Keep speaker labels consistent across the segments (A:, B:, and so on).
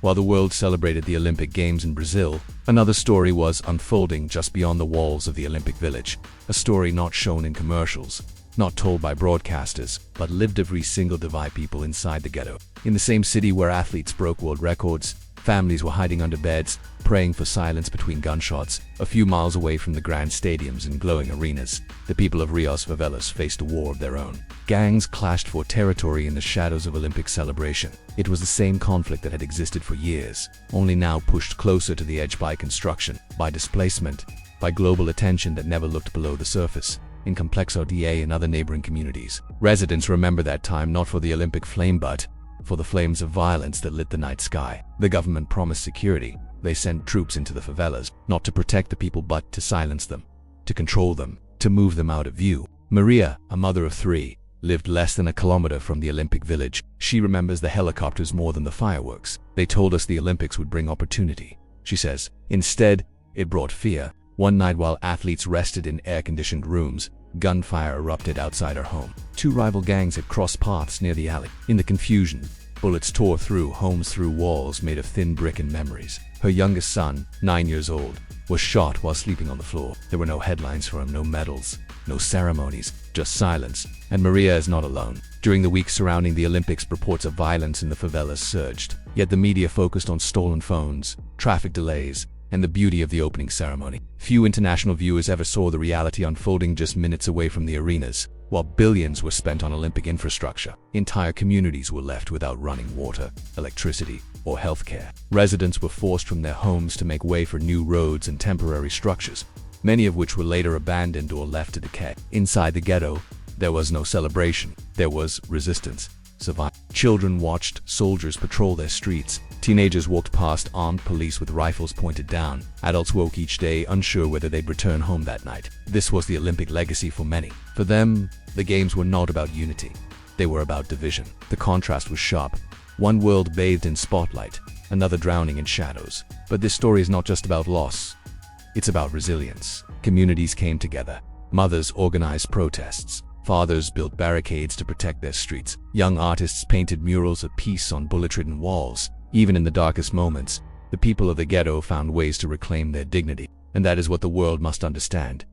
A: While the world celebrated the Olympic Games in Brazil, another story was unfolding just beyond the walls of the Olympic Village. A story not shown in commercials, not told by broadcasters, but lived every single day by people inside the ghetto. In the same city where athletes broke world records, families were hiding under beds, praying for silence between gunshots. A few miles away from the grand stadiums and glowing arenas, the people of Rio's favelas faced a war of their own. Gangs clashed for territory in the shadows of Olympic celebration. It was the same conflict that had existed for years, only now pushed closer to the edge by construction, by displacement, by global attention that never looked below the surface. In Complexo DA and other neighboring communities, residents remember that time not for the Olympic flame but for the flames of violence that lit the night sky. The government promised security. They sent troops into the favelas, not to protect the people but to silence them, to control them, to move them out of view. Maria, a mother of 3, lived less than a kilometer from the Olympic Village. She remembers the helicopters more than the fireworks. They told us the Olympics would bring opportunity, she says. Instead, it brought fear. One night while athletes rested in air-conditioned rooms, gunfire erupted outside her home. 2 rival gangs had crossed paths near the alley. In the confusion, bullets tore through homes, through walls made of thin brick and memories. Her youngest son, 9 years old, was shot while sleeping on the floor. There were no headlines for him, no medals, no ceremonies, just silence. And Maria is not alone. During the week surrounding the Olympics, reports of violence in the favelas surged. Yet the media focused on stolen phones, traffic delays, and the beauty of the opening ceremony. Few international viewers ever saw the reality unfolding just minutes away from the arenas. While billions were spent on Olympic infrastructure, entire communities were left without running water, electricity, or healthcare. Residents were forced from their homes to make way for new roads and temporary structures, many of which were later abandoned or left to decay. Inside the ghetto, there was no celebration. There was resistance. Survival. Children watched soldiers patrol their streets. Teenagers walked past armed police with rifles pointed down. Adults woke each day unsure whether they'd return home that night. This was the Olympic legacy for many. For them, the games were not about unity. They were about division. The contrast was sharp. One world bathed in spotlight, another drowning in shadows. But this story is not just about loss. It's about resilience. Communities came together. Mothers organized protests. Fathers built barricades to protect their streets. Young artists painted murals of peace on bullet-ridden walls. Even in the darkest moments, the people of the ghetto found ways to reclaim their dignity. And that is what the world must understand.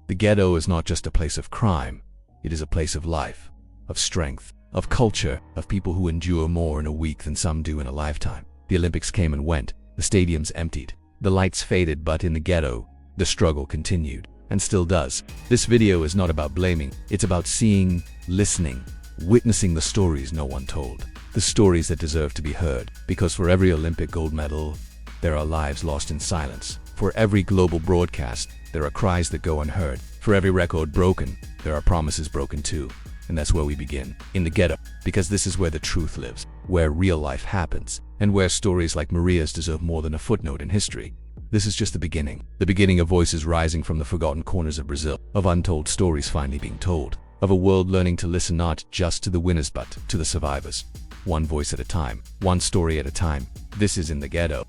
A: The ghetto is not just a place of crime. It is a place of life, of strength, of culture, of people who endure more in a week than some do in a lifetime. The Olympics came and went. The stadiums emptied. The lights faded, but in the ghetto, the struggle continued. And still does. This video is not about blaming. It's about seeing, listening, witnessing the stories no one told. The stories that deserve to be heard. Because for every Olympic gold medal, there are lives lost in silence. For every global broadcast, there are cries that go unheard. For every record broken, there are promises broken too. And that's where we begin. In the ghetto. Because this is where the truth lives. Where real life happens. And where stories like Maria's deserve more than a footnote in history. This is just the beginning of voices rising from the forgotten corners of Brazil, of untold stories finally being told, of a world learning to listen not just to the winners but to the survivors. One voice at a time, one story at a time. This is In the Ghetto.